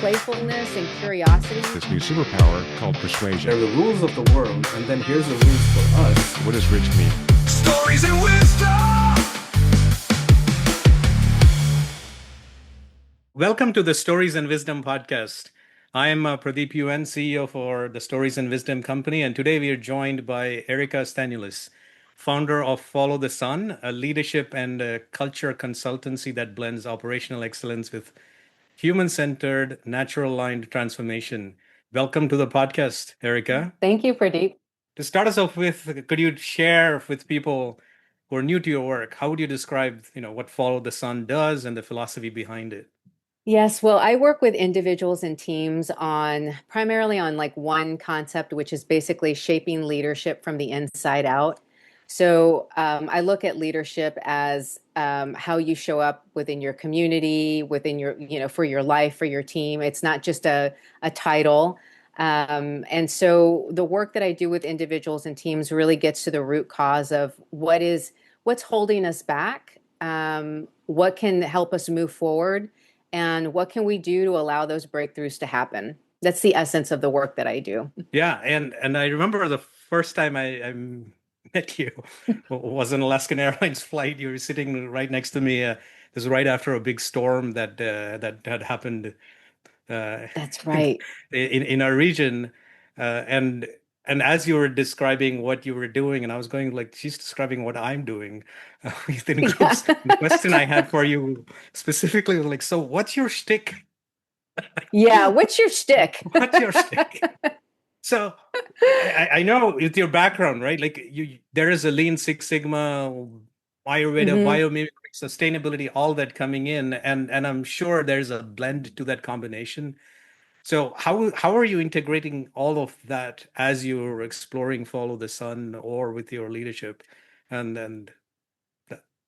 playfulness and curiosity. This new superpower called persuasion. They're the rules of the world, and then here's the rules for us. What does rich mean? Stories and wisdom. Welcome to the Stories and Wisdom podcast. I am Pradeep UN, CEO for the Stories and Wisdom Company, and today we are joined by Erica Stanulis, founder of Follow the Sun, a leadership and culture consultancy that blends operational excellence with human-centered, natural-aligned transformation. Welcome to the podcast, Erica. Thank you, Pradeep. To start us off with, could you share with people who are new to your work, how would you describe, what Follow the Sun does and the philosophy behind it? Yes, well, I work with individuals and teams primarily on like one concept, which is basically shaping leadership from the inside out. So I look at leadership as how you show up within your community, within your, for your life, for your team. It's not just a title. And so the work that I do with individuals and teams really gets to the root cause of what's holding us back, what can help us move forward, and what can we do to allow those breakthroughs to happen. That's the essence of the work that I do. Yeah, and I remember the first time I met you was an Alaskan Airlines flight. You were sitting right next to me. This was right after a big storm that had happened. That's right. in our region, and as you were describing what you were doing, and I was going like, she's describing what I'm doing within groups. The question I had for you specifically was like, so what's your shtick? Yeah, what's your shtick? What's your shtick? So I know with your background, right? Like there is a Lean Six Sigma, Ayurveda, biomimicry, sustainability, all that coming in, and I'm sure there's a blend to that combination. So how are you integrating all of that as you're exploring Follow the Sun or with your leadership? And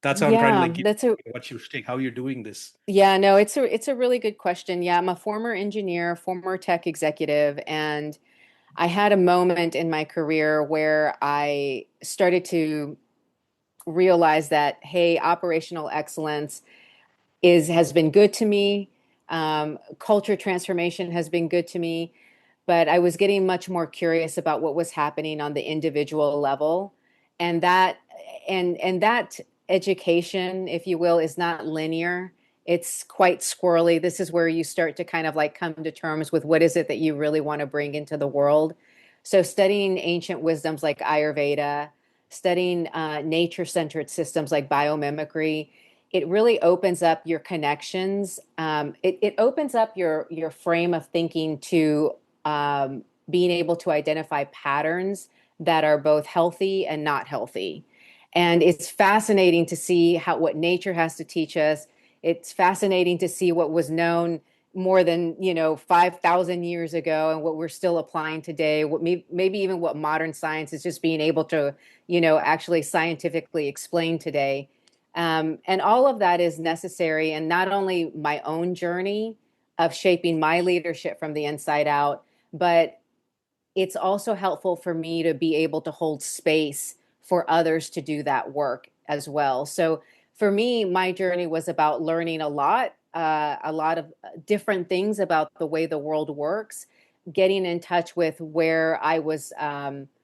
that's how I'm trying to what you take, how you're doing this. Yeah, no, it's a really good question. Yeah, I'm a former engineer, former tech executive, and I had a moment in my career where I started to realize that, hey, operational excellence has been good to me. Culture transformation has been good to me, but I was getting much more curious about what was happening on the individual level, and that education, if you will, is not linear. It's quite squirrely. This is where you start to kind of like come to terms with what is it that you really want to bring into the world. So studying ancient wisdoms like Ayurveda, studying nature-centered systems like biomimicry, it really opens up your connections. It opens up your frame of thinking to being able to identify patterns that are both healthy and not healthy. And it's fascinating to see what nature has to teach us. It's fascinating to see what was known more than 5,000 years ago and what we're still applying today. Maybe even what modern science is just being able to actually scientifically explain today. And all of that is necessary, and not only my own journey of shaping my leadership from the inside out, but it's also helpful for me to be able to hold space for others to do that work as well. So for me, my journey was about learning a lot of different things about the way the world works, getting in touch with where I was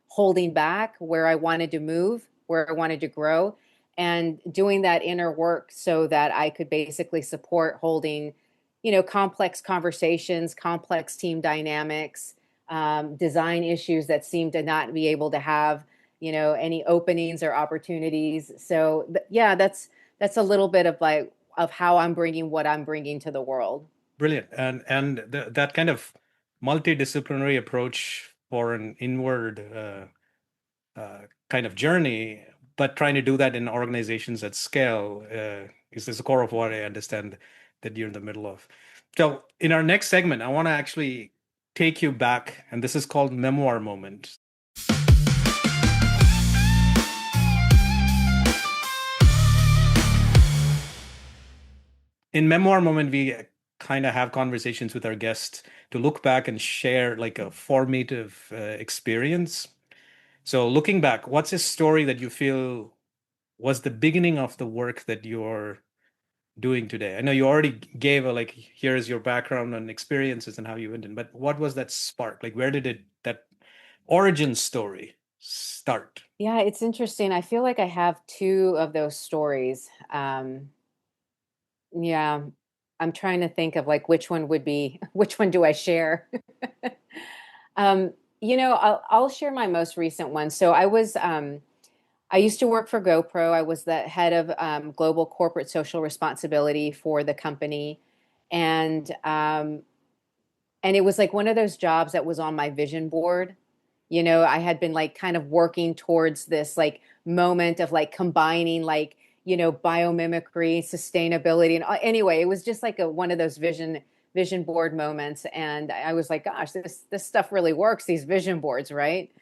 holding back, where I wanted to move, where I wanted to grow, and doing that inner work so that I could basically support holding, complex conversations, complex team dynamics, design issues that seem to not be able to have, any openings or opportunities. So that's a little bit of how I'm bringing what I'm bringing to the world. Brilliant. And that kind of multidisciplinary approach for an inward kind of journey, but trying to do that in organizations at scale is the core of what I understand that you're in the middle of. So in our next segment, I want to actually take you back, and this is called Memoir Moment. In Memoir Moment, we kind of have conversations with our guests to look back and share like a formative experience. So looking back, what's a story that you feel was the beginning of the work that you're doing today? I know you already gave a like, here's your background and experiences and how you went in, but what was that spark? Like, where did that origin story start? Yeah, it's interesting. I feel like I have two of those stories. Yeah, I'm trying to think of like which one would be, which one do I share? Um, I'll share my most recent one. So I used to work for GoPro. I was the head of global corporate social responsibility for the company, and it was like one of those jobs that was on my vision board. I had been like kind of working towards this like moment of like combining like, biomimicry, sustainability. And anyway, it was just like one of those vision board moments. And I was like, gosh, this stuff really works, these vision boards, right?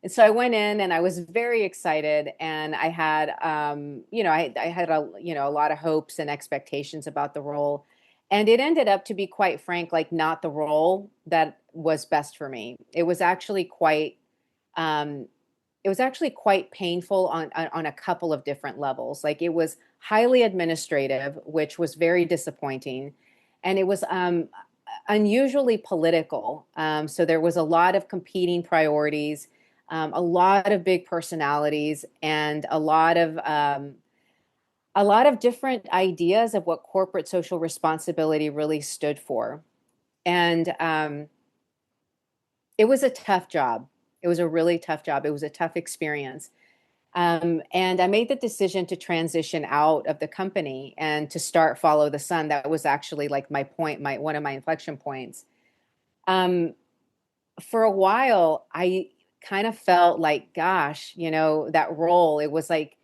And so I went in and I was very excited, and I had, I had a lot of hopes and expectations about the role. And it ended up, to be quite frank, like not the role that was best for me. Um, it was actually quite painful on a couple of different levels. Like, it was highly administrative, which was very disappointing, and it was unusually political. So there was a lot of competing priorities, a lot of big personalities, and a lot of different ideas of what corporate social responsibility really stood for. And it was a tough job. It was a really tough job. It was a tough experience. And I made the decision to transition out of the company and to start Follow the Sun. That was actually like my point, one of my inflection points. For a while, I kind of felt like, gosh, that role, it was like,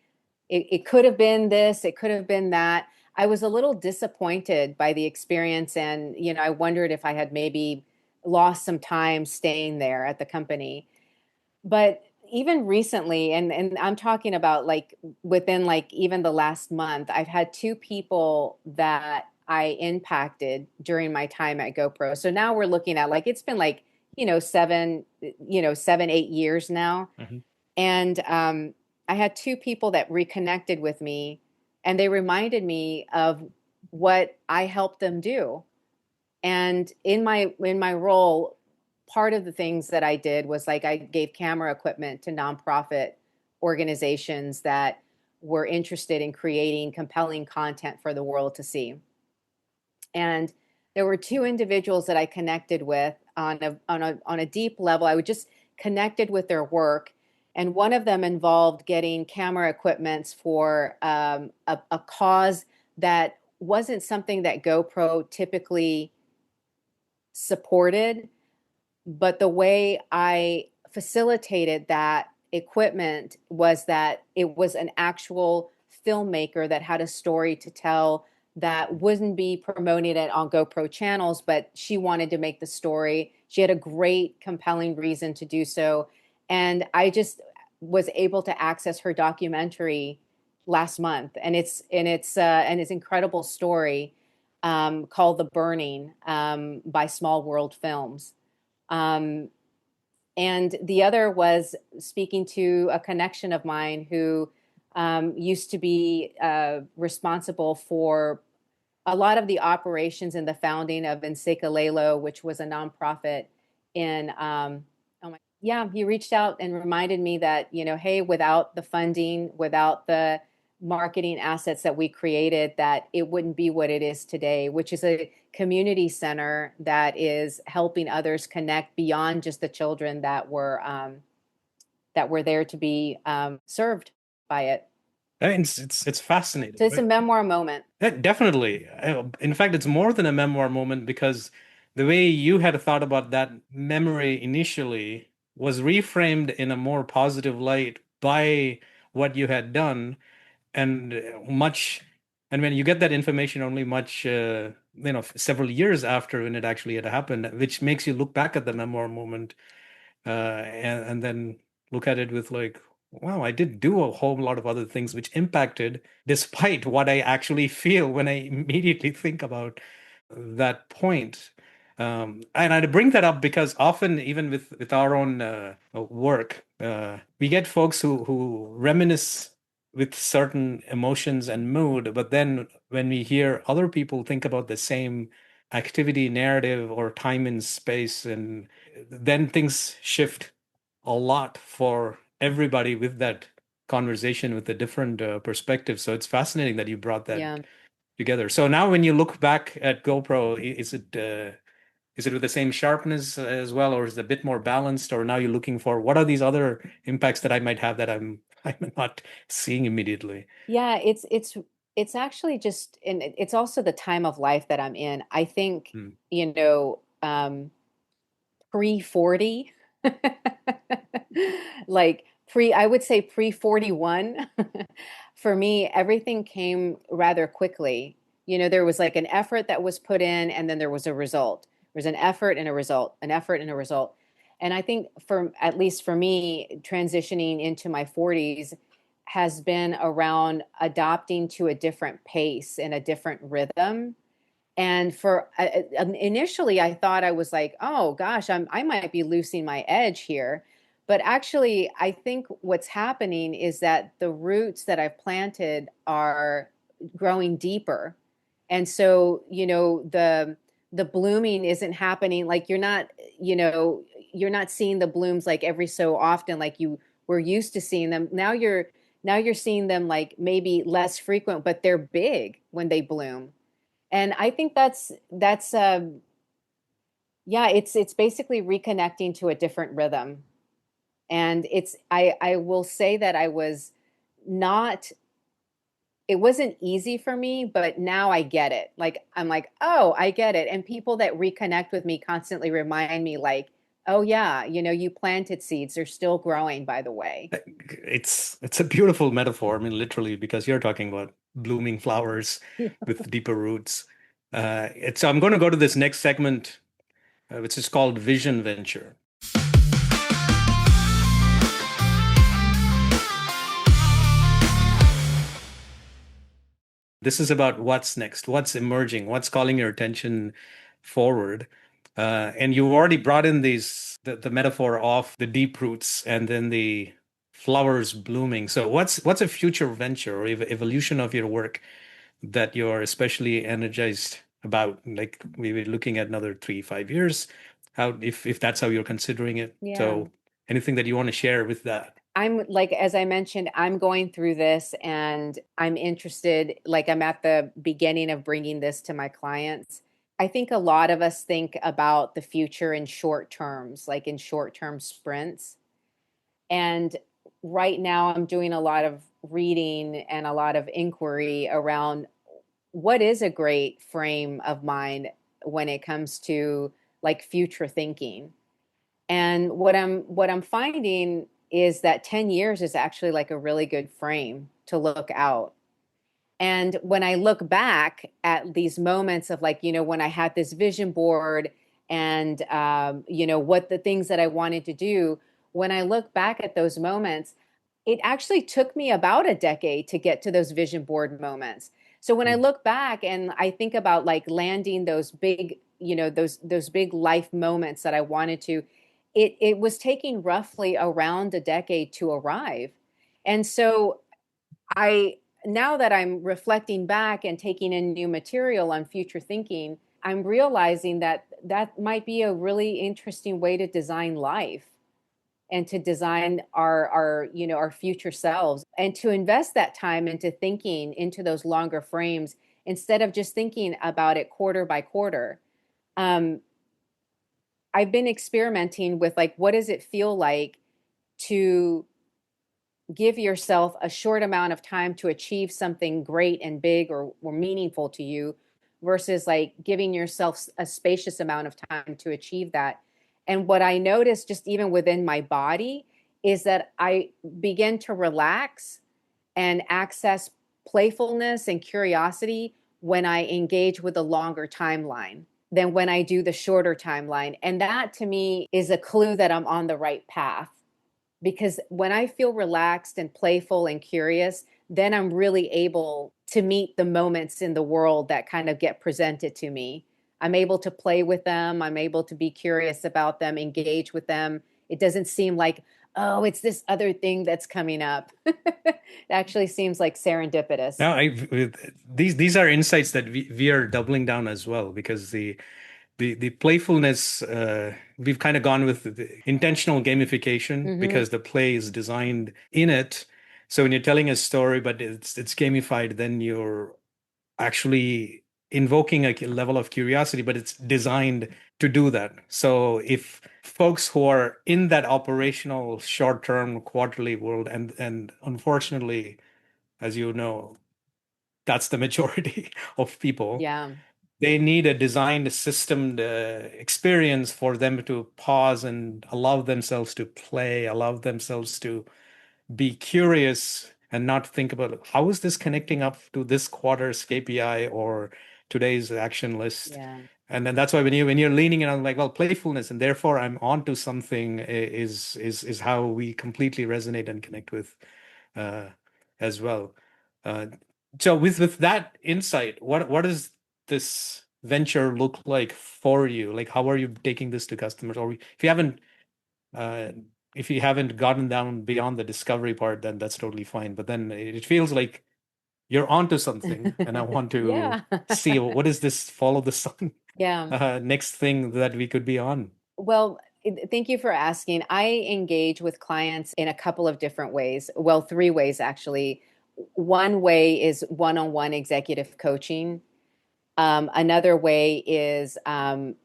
it could have been this, it could have been that. I was a little disappointed by the experience. And, I wondered if I had maybe lost some time staying there at the company. But even recently, and I'm talking about like within like even the last month, I've had two people that I impacted during my time at GoPro. So now we're looking at like, it's been like, 7, 8 years now. Mhm. And I had two people that reconnected with me, and they reminded me of what I helped them do. And in my role, part of the things that I did was like I gave camera equipment to nonprofit organizations that were interested in creating compelling content for the world to see. And there were two individuals that I connected with on a deep level. I would just connected with their work, and one of them involved getting camera equipments for a cause that wasn't something that GoPro typically supported, but the way I facilitated that equipment was that it was an actual filmmaker that had a story to tell that wouldn't be promoting it on GoPro channels, but she wanted to make the story. She had a great, compelling reason to do so. And I just was able to access her documentary last month. And it's incredible story called The Burning by Small World Films. Um, and the other was speaking to a connection of mine who used to be responsible for a lot of the operations and the founding of Lelo, which was a nonprofit in, yeah, he reached out and reminded me that, hey, without the funding, without the marketing assets that we created, that it wouldn't be what it is today, which is a community center that is helping others connect beyond just the children that were there to be served by it. And it's fascinating, So it's a right? memoir moment. Yeah, definitely. In fact, it's more than a memoir moment because the way you had thought about that memory initially was reframed in a more positive light by what you had done, and and when you get that information only much, several years after when it actually had happened, which makes you look back at the memoir moment, and then look at it with like, wow, I did do a whole lot of other things which impacted despite what I actually feel when I immediately think about that point. And I bring that up because often, even with our own work, we get folks who reminisce with certain emotions and mood, but then when we hear other people think about the same activity, narrative, or time and space, and then things shift a lot for everybody with that conversation with a different perspective. So it's fascinating that you brought that Yeah. together. So now when you look back at GoPro, is it with the same sharpness as well, or is it a bit more balanced? Or now you're looking for what are these other impacts that I might have that I'm not seeing immediately? Yeah, it's actually just, and it's also the time of life that I'm in. I think, Hmm. you know, pre 40, like I would say pre 41. For me, everything came rather quickly. There was like an effort that was put in, and then there was a result. There's an effort and a result, an effort and a result. And I think at least for me, transitioning into my 40s has been around adopting to a different pace and a different rhythm. And initially, I thought I was like, oh gosh, I might be losing my edge here. But actually, I think what's happening is that the roots that I've planted are growing deeper. And so, the blooming isn't happening like you're not seeing the blooms like every so often like you were used to seeing them. Now you're seeing them like maybe less frequent, but they're big when they bloom. And I think that's yeah, it's basically reconnecting to a different rhythm. And I will say that I was not it wasn't easy for me, but now I get it. Like I'm like, oh, I get it. And people that reconnect with me constantly remind me like, oh yeah, you planted seeds, they're still growing, by the way. It's a beautiful metaphor. I mean, literally, because you're talking about blooming flowers with deeper roots. So I'm going to go to this next segment, which is called Vision Venture. This is about what's next, what's emerging, what's calling your attention forward. And you already brought in the metaphor of the deep roots and then the flowers blooming. So what's a future venture or evolution of your work that you're especially energized about? Like we were looking at another 3, 5 years, how if that's how you're considering it. Yeah. So anything that you want to share with that? I'm like, as I mentioned, I'm going through this and I'm interested, like, I'm at the beginning of bringing this to my clients. I think a lot of us think about the future in short terms, like in short term sprints. And right now, I'm doing a lot of reading and a lot of inquiry around what is a great frame of mind when it comes to like future thinking. And what I'm finding is that 10 years is actually like a really good frame to look out. And when I look back at these moments of like, when I had this vision board and, what the things that I wanted to do, when I look back at those moments, it actually took me about a decade to get to those vision board moments. So when I Hmm. look back and I think about like landing those big, those big life moments that I wanted to, it was taking roughly around a decade to arrive. And so I now that I'm reflecting back and taking in new material on future thinking, I'm realizing that that might be a really interesting way to design life and to design our future selves and to invest that time into thinking into those longer frames instead of just thinking about it quarter by quarter. um, I've been experimenting with like what does it feel like to give yourself a short amount of time to achieve something great and big or meaningful to you versus like giving yourself a spacious amount of time to achieve that. And what I noticed just even within my body is that I begin to relax and access playfulness and curiosity when I engage with a longer timeline than when I do the shorter timeline. And that to me is a clue that I'm on the right path because when I feel relaxed and playful and curious, then I'm really able to meet the moments in the world that kind of get presented to me. I'm able to play with them. I'm able to be curious about them, engage with them. It doesn't seem like, oh, it's this other thing that's coming up. It actually seems like serendipitous. Now, these are insights that we are doubling down as well, because the playfulness, we've kind of gone with the intentional gamification Hmm. because the play is designed in it. So when you're telling a story, but it's gamified, then you're actually invoking a level of curiosity, but it's designed to do that. So if folks who are in that operational short-term quarterly world, and unfortunately, as you know, that's the majority of people, Yeah. they need a designed systemed experience for them to pause and allow themselves to play, allow themselves to be curious and not think about how is this connecting up to this quarter's KPI or today's action list. Yeah. And then that's why when you're leaning in on like, well, playfulness and therefore I'm onto something is how we completely resonate and connect with uh, as well. Uh, so with that insight, what does this venture look like for you? Like, how are you taking this to customers? Or uh, if you haven't gotten down beyond the discovery part, then that's totally fine. But then it feels like you're onto something, and I want to Yeah. see what is this follow the sun Yeah. next thing that we could be on. Well, thank you for asking. I engage with clients in a couple of different ways. Well, three ways actually. One way is one-on-one executive coaching. Another way is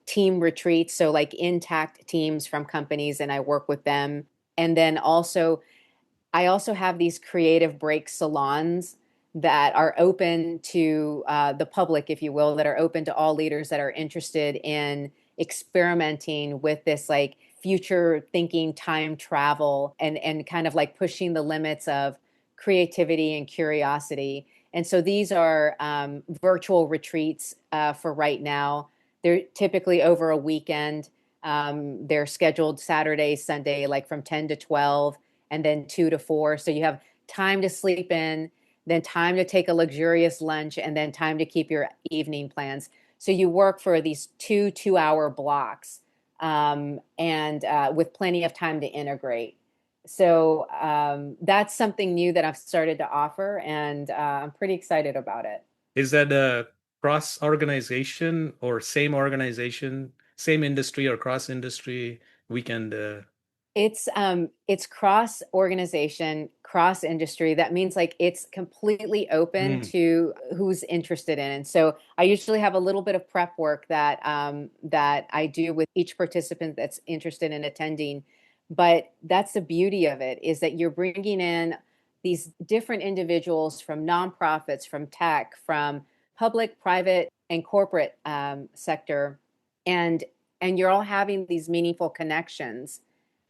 team retreats. So, like intact teams from companies, and I work with them. And then also, I also have these creative break salons that are open to the public, if you will, that are open to all leaders that are interested in experimenting with this like future thinking, time travel, and kind of like pushing the limits of creativity and curiosity. And so these are virtual retreats for right now. They're typically over a weekend. They're scheduled Saturday, Sunday, like from 10 to 12, and then 2 to 4. So you have time to sleep in, then time to take a luxurious lunch, and then time to keep your evening plans. So you work for these 2 2-hour blocks, and with plenty of time to integrate. So that's something new that I've started to offer, and I'm pretty excited about it. Is that a cross organization or same organization, same industry or cross industry weekend? It's cross organization, cross industry. That means like it's completely open Mm, to who's interested in. And so I usually have a little bit of prep work that I do with each participant that's interested in attending. But that's the beauty of it, is that you're bringing in these different individuals from nonprofits, from tech, from public, private, and corporate sector, and and you're all having these meaningful connections.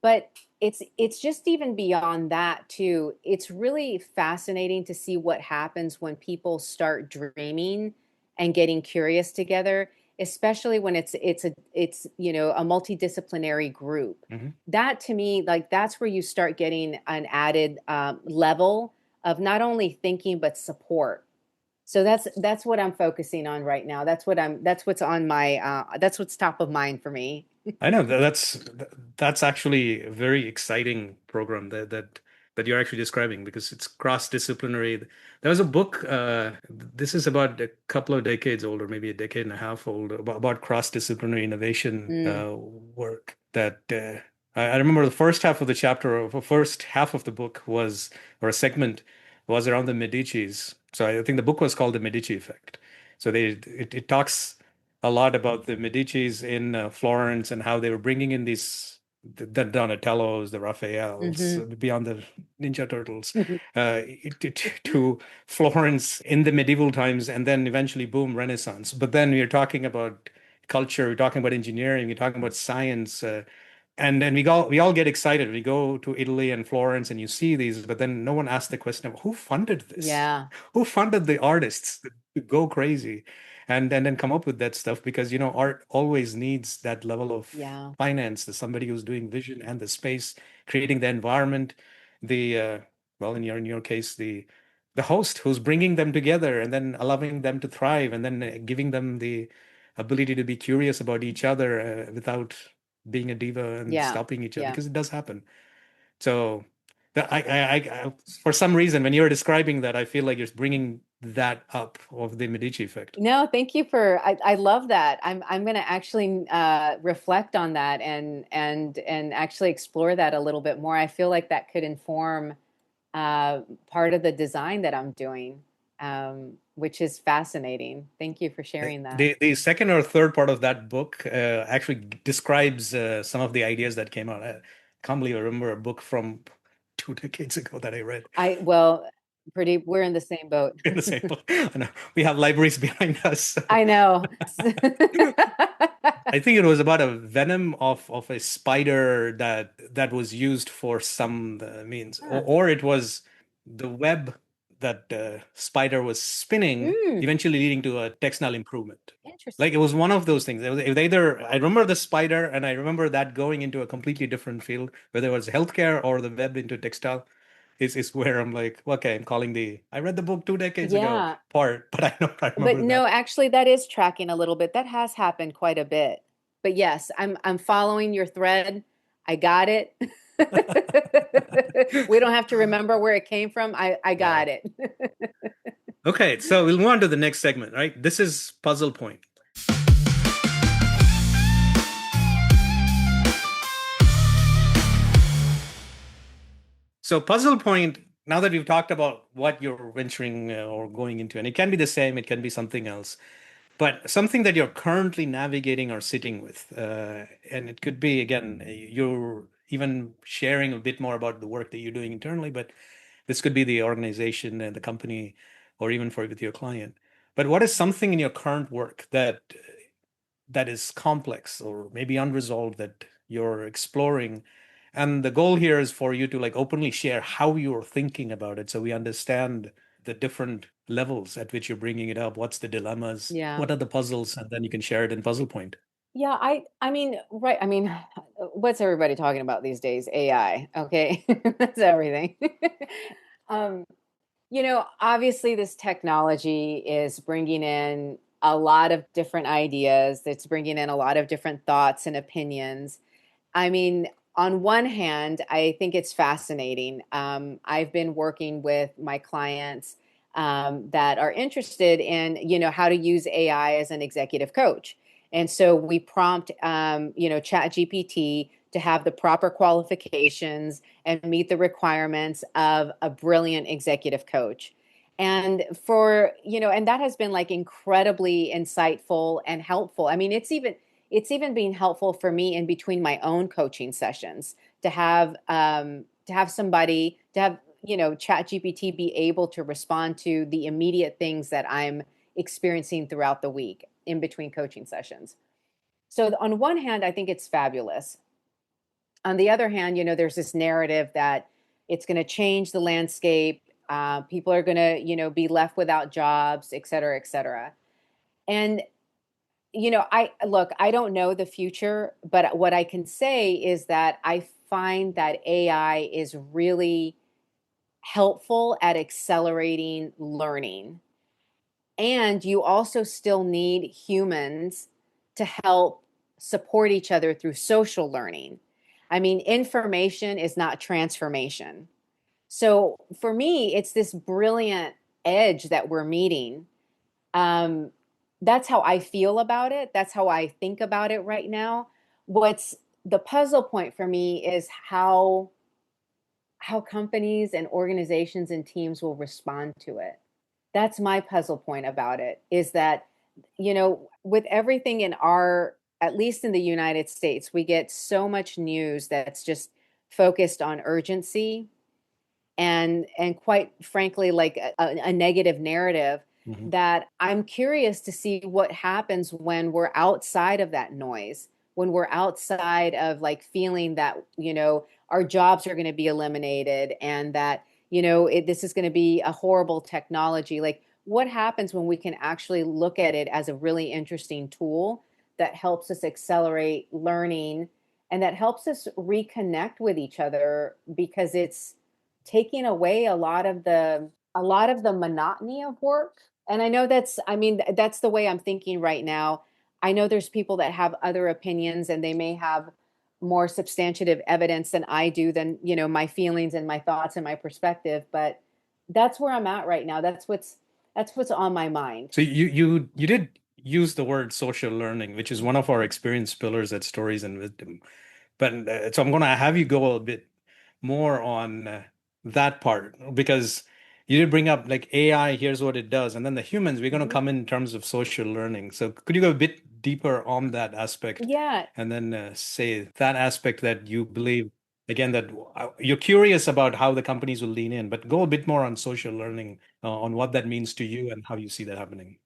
But it's just even beyond that too. It's really fascinating to see what happens when people start dreaming and getting curious together, especially when it's a multidisciplinary group. mhm. That to me, like that's where you start getting an added level of not only thinking but support. So that's what I'm focusing on right now. That's what's on my that's what's top of mind for me. I know that's actually a very exciting program that you're actually describing because it's cross-disciplinary. There was a book, this is about a couple of decades old, or maybe a decade and a half old, about cross-disciplinary innovation Mm, work that I remember the first half of the chapter, or the first half of the book was, or a segment was around the Medicis. So I think the book was called The Medici Effect. So it talks a lot about the Medicis in Florence and how they were bringing in the Donatellos, the Raphaels, hmm. beyond the Ninja Turtles, to Florence in the medieval times, and then eventually, boom, Renaissance. But then we're talking about culture, we're talking about engineering, we're talking about science, and then we all get excited. We go to Italy and Florence, and you see these, but then no one asks the question of who funded this, Yeah. who funded the artists to go crazy and then come up with that stuff, because art always needs that level of Yeah. finance. There's somebody who's doing vision and the space, creating the environment, the well, in your case, the host who's bringing them together and then allowing them to thrive, and then giving them the ability to be curious about each other without being a diva and Yeah. stopping each other, Yeah. because it does happen. So for some reason, when you're describing that, I feel like you're bringing that up of the Medici effect. No, thank you for I love that. I'm going to actually reflect on that and actually explore that a little bit more. I feel like that could inform part of the design that I'm doing, which is fascinating. Thank you for sharing that. The second or third part of that book actually describes some of the ideas that came out. I can't believe I remember a book from 2 decades ago that I read. Well, Pradeep, we're in the same boat. In the same book. I know. We have libraries behind us. So. I know. I think it was about a venom of a spider that was used for some means, or it was the web that the spider was spinning, eventually leading to a textile improvement. Interesting. Like it was one of those things. It was either I remember the spider, and I remember that going into a completely different field, whether it was healthcare or the web into textile. Is where I'm like, okay, I'm calling I read the book 2 decades ago part, but I don't But remember no, that. actually that is tracking a little bit. That has happened quite a bit. But yes, I'm following your thread. I got it. We don't have to remember where it came from. I got it. Okay, so we'll move on to the next segment, right? This is puzzle point. So puzzle point, now that we've talked about what you're venturing or going into, and it can be the same, it can be something else, but something that you're currently navigating or sitting with. And it could be, again, you're even sharing a bit more about the work that you're doing internally, but this could be the organization and the company, or even with your client. But what is something in your current work that is complex or maybe unresolved that you're exploring? And the goal here is for you to like openly share how you're thinking about it, so we understand the different levels at which you're bringing it up. What's the dilemmas? Yeah. What are the puzzles? And then you can share it in puzzle point. Yeah, I mean, right. I mean, what's everybody talking about these days? AI. Okay. That's everything. Um, obviously this technology is bringing in a lot of different ideas. It's bringing in a lot of different thoughts and opinions. I mean, on one hand, I think it's fascinating. I've been working with my clients that are interested in, how to use AI as an executive coach. And so we prompt, Chat GPT to have the proper qualifications and meet the requirements of a brilliant executive coach. And and that has been like incredibly insightful and helpful. I mean, it's even been helpful for me in between my own coaching sessions to have somebody to have Chat GPT be able to respond to the immediate things that I'm experiencing throughout the week in between coaching sessions. So on one hand, I think it's fabulous. On the other hand, there's this narrative that it's going to change the landscape. People are going to, be left without jobs, et cetera, et cetera. And, I don't know the future, but what I can say is that I find that AI is really helpful at accelerating learning. And you also still need humans to help support each other through social learning. I mean, information is not transformation. So for me, it's this brilliant edge that we're meeting. That's how I feel about it. That's how I think about it right now. What's the puzzle point for me is how companies and organizations and teams will respond to it. That's my puzzle point about it, is that, with everything at least in the United States, we get so much news that's just focused on urgency and quite frankly, like a negative narrative. Mm-hmm. That I'm curious to see what happens when we're outside of that noise, when we're outside of like feeling that, our jobs are going to be eliminated and that, this is going to be a horrible technology. Like, what happens when we can actually look at it as a really interesting tool that helps us accelerate learning and that helps us reconnect with each other, because it's taking away a lot of the monotony of work. And I know that's the way I'm thinking right now. I know there's people that have other opinions and they may have more substantive evidence than I do, than, my feelings and my thoughts and my perspective. But that's where I'm at right now. That's what's on my mind. So you did use the word social learning, which is one of our experience pillars at Stories and Wisdom. But so I'm going to have you go a bit more on that part, because you did bring up like AI, here's what it does, and then the humans, we're going to Mhm. come in terms of social learning. So could you go a bit deeper on that aspect, Yeah. and then say that aspect that you believe, again, that you're curious about how the companies will lean in, but go a bit more on social learning, on what that means to you and how you see that happening.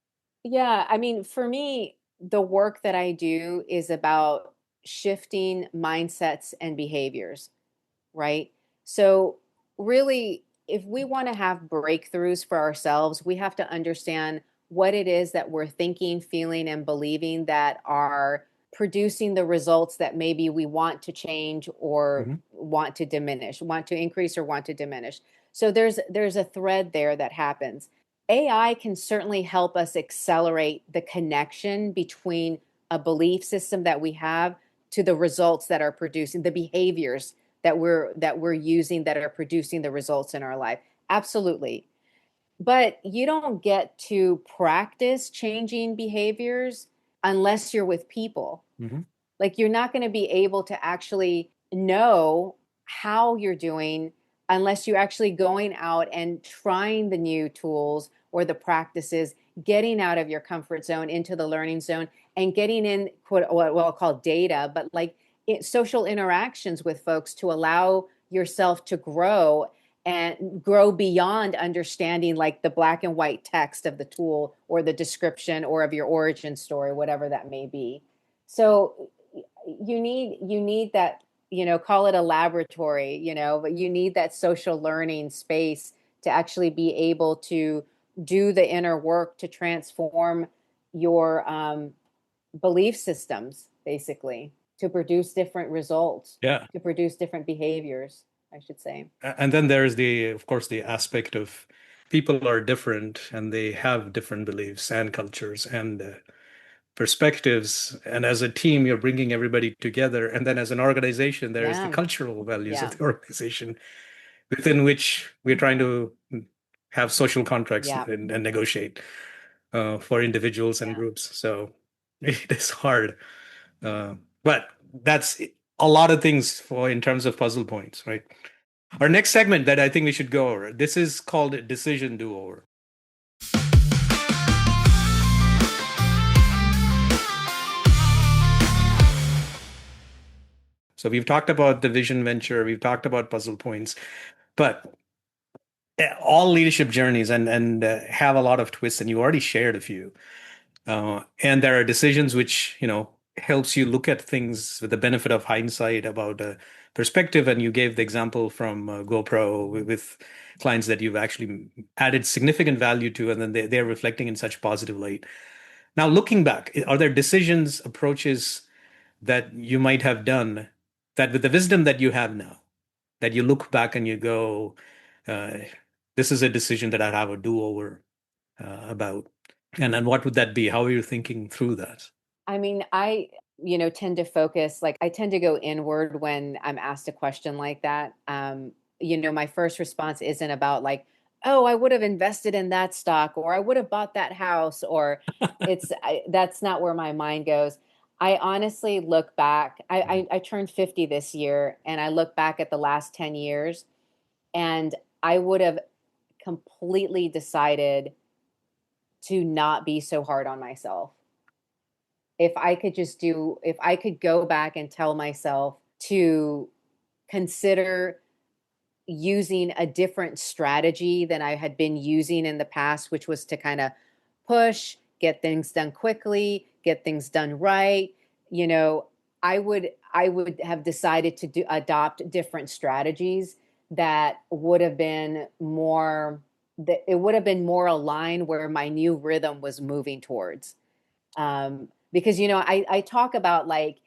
Yeah, I mean, for me, the work that I do is about shifting mindsets and behaviors, right? So, really, if we want to have breakthroughs for ourselves, we have to understand what it is that we're thinking, feeling, and believing that are producing the results that maybe we want to change or Mhm. want to diminish, want to increase or want to diminish. So there's a thread there that happens. AI can certainly help us accelerate the connection between a belief system that we have to the results that are producing the behaviors that we're using that are producing the results in our life. Absolutely. But you don't get to practice changing behaviors unless you're with people. Mhm. Like, you're not going to be able to actually know how you're doing unless you're actually going out and trying the new tools or the practices, getting out of your comfort zone into the learning zone, and getting in what I'll call data, but like social interactions with folks to allow yourself to grow and grow beyond understanding like the black and white text of the tool or the description or of your origin story, whatever that may be. So you need that, call it a laboratory, but you need that social learning space to actually be able to do the inner work to transform your belief systems, basically, to produce different results, Yeah. to produce different behaviors, I should say. And then there's of course, the aspect of people are different and they have different beliefs and cultures and perspectives. And as a team, you're bringing everybody together. And then as an organization, there is the Yeah, cultural values of yeah, the organization within which we're trying to have social contracts yeah, and negotiate for individuals and yeah. groups. So it is hard. But that's a lot of things for in terms of puzzle points, right? Our next segment that I think we should go over. This is called Decision Do-Over. So we've talked about the vision venture, we've talked about puzzle points, but all leadership journeys and have a lot of twists, and you already shared a few. And there are decisions which, helps you look at things with the benefit of hindsight about perspective. And you gave the example from GoPro with clients that you've actually added significant value to, and then they're reflecting in such positive light. Now, looking back, are there decisions, approaches that you might have done that with the wisdom that you have now, that you look back and you go, uh, this is a decision that I'd have a do-over about? And then what would that be? How are you thinking through that? I mean, tend to focus, like, I tend to go inward when I'm asked a question like that. My first response isn't about like, oh, I would have invested in that stock, or I would have bought that house, or that's not where my mind goes. I honestly look back. I turned 50 this year, and I look back at the last 10 years, and I would have completely decided to not be so hard on myself. If I could go back and tell myself to consider using a different strategy than I had been using in the past, which was to kind of push, get things done quickly, get things done right, you know, I would have decided to adopt different strategies that would have been more that it would have been more aligned where my new rhythm was moving towards. Because I talk about, like,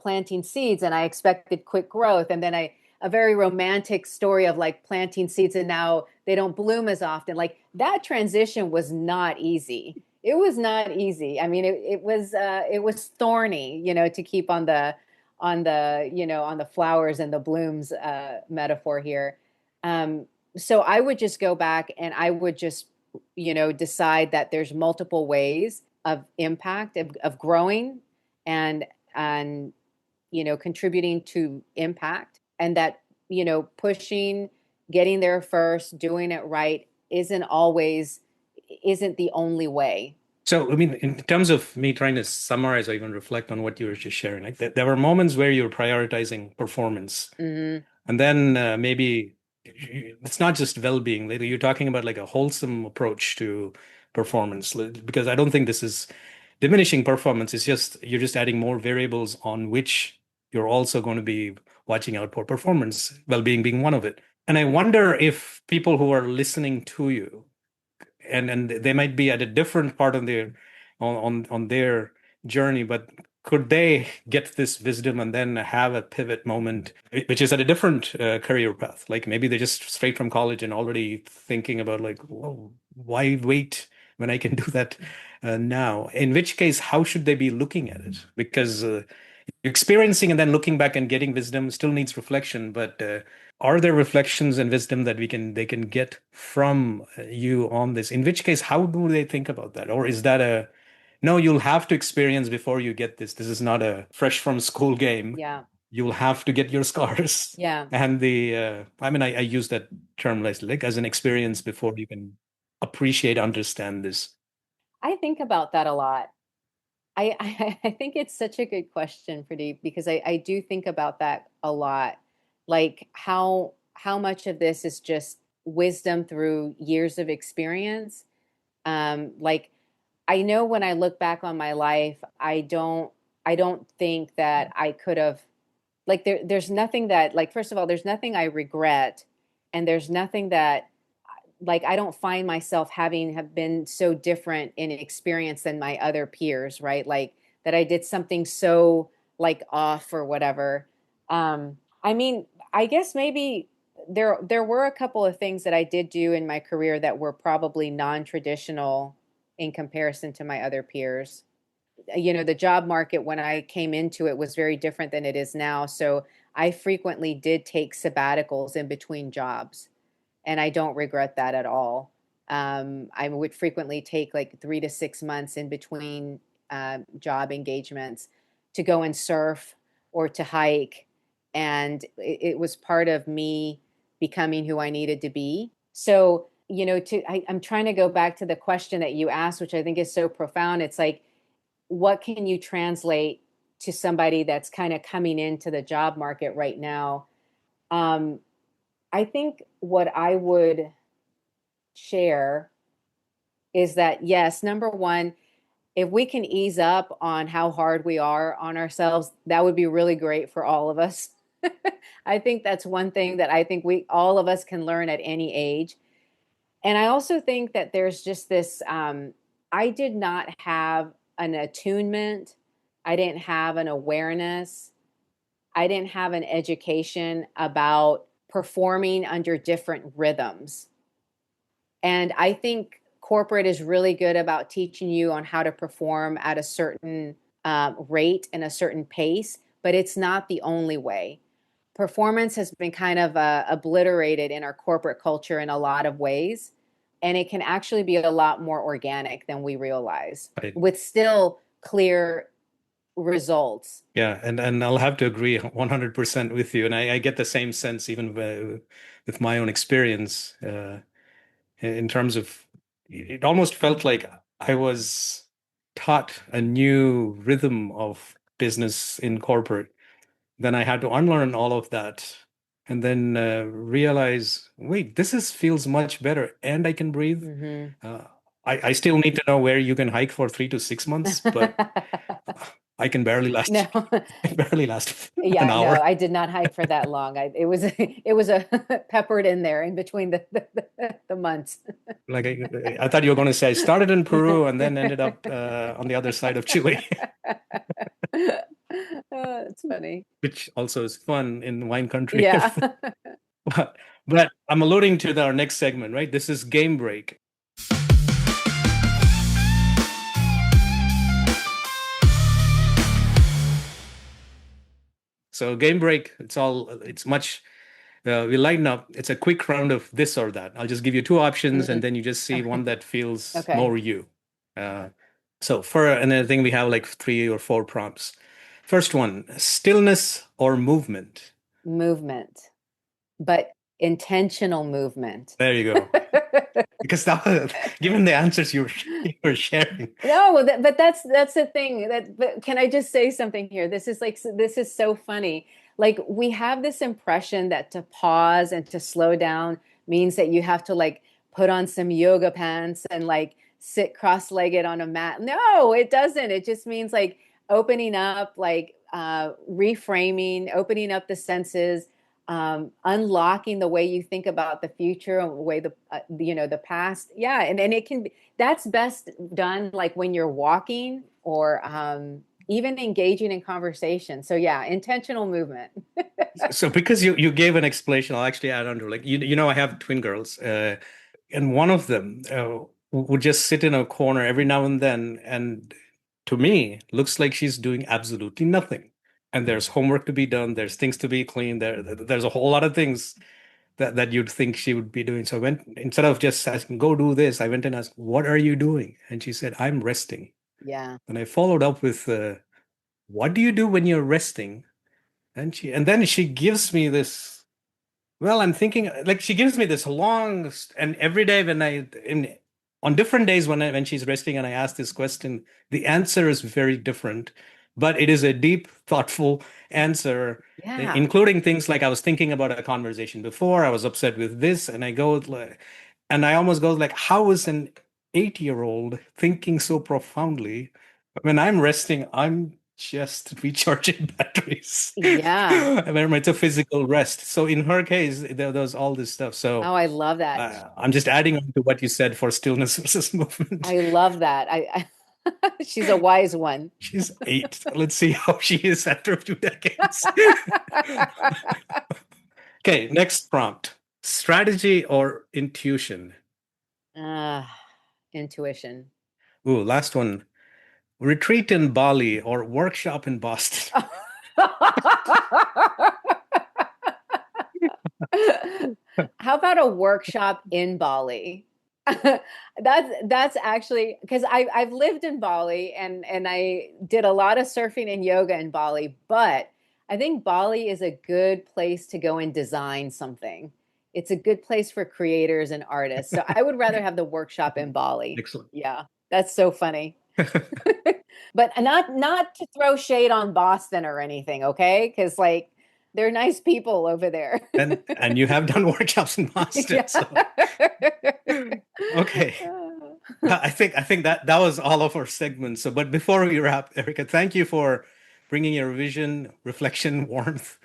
planting seeds, and I expected quick growth, and then a very romantic story of like planting seeds and now they don't bloom as often. Like, that transition was not easy. It was not easy. I mean, it was thorny, to keep on on the, on the flowers and the blooms metaphor here. So I would just go back and I would just, decide that there's multiple ways of impact of growing and contributing to impact, and that, pushing, getting there first, doing it right isn't the only way. So, I mean, in terms of me trying to summarize or even reflect on what you were just sharing, like there were moments where you were prioritizing performance, Mm-hmm. and then maybe it's not just well-being. Later, you're talking about like a wholesome approach to performance, because I don't think this is diminishing performance. It's just you're just adding more variables on which you're also going to be watching out for performance, well-being being one of it. And I wonder if people who are listening to you, and they might be at a different part of their on their journey, but could they get this wisdom and then have a pivot moment, which is at a different career path? Like maybe they're just straight from college and already thinking about like, whoa, why wait when I can do that now? In which case, how should they be looking at it? Because experiencing and then looking back and getting wisdom still needs reflection, but are there reflections and wisdom that they can get from you on this? In which case, how do they think about that? Or is that no, you'll have to experience before you get this. This is not a fresh from school game. Yeah. You'll have to get your scars. Yeah. And I use that term like as an experience before you can appreciate, understand this. I think about that a lot. I think it's such a good question, Pradeep, because I do think about that a lot. Like how much of this is just wisdom through years of experience. Like I know when I look back on my life, I don't think that I could have, like there's nothing that, like, first of all, there's nothing I regret, and there's nothing that, like, I don't find myself have been so different in experience than my other peers, right? Like that I did something so like off or whatever. I mean, I guess maybe there were a couple of things that I did do in my career that were probably non-traditional in comparison to my other peers. The job market when I came into it was very different than it is now. So I frequently did take sabbaticals in between jobs, and I don't regret that at all. I would frequently take like 3 to 6 months in between job engagements to go and surf or to hike. And it was part of me becoming who I needed to be. So, I'm trying to go back to the question that you asked, which I think is so profound. It's like, what can you translate to somebody that's kind of coming into the job market right now? I think what I would share is that, yes, number one, if we can ease up on how hard we are on ourselves, that would be really great for all of us. I think that's one thing that I think all of us can learn at any age. And I also think that there's just this, I did not have an attunement. I didn't have an awareness. I didn't have an education about performing under different rhythms. And I think corporate is really good about teaching you on how to perform at a certain rate and a certain pace, but it's not the only way. Performance has been kind of obliterated in our corporate culture in a lot of ways, and it can actually be a lot more organic than we realize, Right. with still clear results. Yeah, and I'll have to agree 100% with you. And I get the same sense even with my own experience in terms of it almost felt like I was taught a new rhythm of business in corporate. Then I had to unlearn all of that and then realize, wait, feels much better and I can breathe. Mm-hmm. I still need to know where you can hike for 3 to 6 months, but I can barely last. No. Barely last Yeah, an hour. no, I did not hike for that long. It was a peppered in there in between the months. Like I thought you were going to say, I started in Peru and then ended up on the other side of Chile. Oh, it's funny. Which also is fun in wine country. Yeah. But I'm alluding to our next segment, right? This is Game Break. So game break, it's much. We lighten up. It's a quick round of this or that. I'll just give you two options, and then you just see one that feels Okay. more you. And I think we have like 3 or 4 prompts. First one: stillness or movement. Movement, but intentional movement. There you go. Because given the answers you were sharing. No, but that's the thing. But can I just say something here? This is so funny. Like, we have this impression that to pause and to slow down means that you have to like put on some yoga pants and like sit cross-legged on a mat. No, it doesn't. It just means like opening up, like reframing, opening up the senses, unlocking the way you think about the future and the way the past. Yeah, and it can be, that's best done like when you're walking or even engaging in conversation. So yeah, intentional movement. So because you gave an explanation, I'll actually add on to, like, I have twin girls, and one of them would just sit in a corner every now and then, and to me looks like she's doing absolutely nothing. And there's homework to be done, there's things to be cleaned, there's a whole lot of things that you'd think she would be doing. So instead of just asking, go do this, I went and asked, what are you doing? And she said, I'm resting. Yeah. And I followed up with, what do you do when you're resting? And then she gives me this, well, I'm thinking, like, she gives me this long, and every day on different days when she's resting and I ask this question, the answer is very different, but it is a deep, thoughtful answer, Yeah. including things like, I was thinking about a conversation before, I was upset with this, and I almost go like, how is an 8-year-old thinking so profoundly? When I'm resting, I'm just recharging batteries. Yeah. Remember, it's a physical rest. So in her case, there was all this stuff. So Oh, I love that. I'm just adding on to what you said for stillness versus movement. I love that. She's a wise one. She's 8. Let's see how she is after 2 decades. Okay, next prompt: strategy or intuition? Intuition. Ooh, last one: retreat in Bali or workshop in Boston? How about a workshop in Bali? That's actually, because I've lived in Bali and I did a lot of surfing and yoga in Bali, but I think Bali is a good place to go and design something. It's a good place for creators and artists. So I would rather have the workshop in Bali. Excellent. Yeah, that's so funny. But not to throw shade on Boston or anything, okay? Because like, they're nice people over there. and you have done workshops in Boston. Yeah. So. Okay. I think that was all of our segments. So, but before we wrap, Erica, thank you for bringing your vision, reflection, warmth,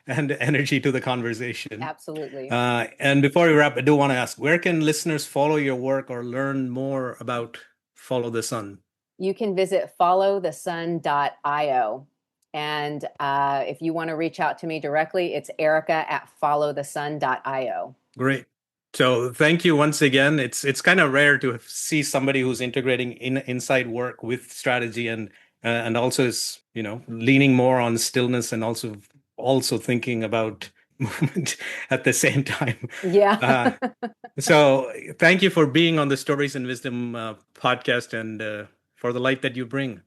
and energy to the conversation. Absolutely. And before we wrap, I do want to ask, where can listeners follow your work or learn more about Follow the Sun? You can visit followthesun.io. And if you want to reach out to me directly, it's erica@followthesun.io. Great. So thank you once again. It's kind of rare to see somebody who's integrating inside work with strategy and also is, leaning more on stillness and also thinking about movement at the same time. Yeah. So thank you for being on the Stories and Wisdom podcast and for the light that you bring.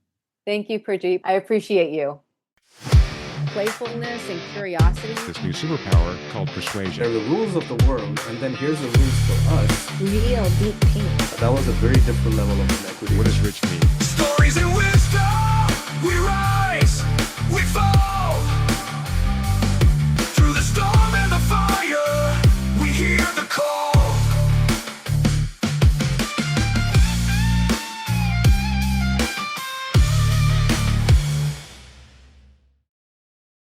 Thank you, Pradeep. I appreciate you. Playfulness and curiosity. This new superpower called persuasion. They're the rules of the world, and then here's the rules for us. Real deep pink. That was a very different level of inequity. What does rich mean? Stories and wisdom, we rise.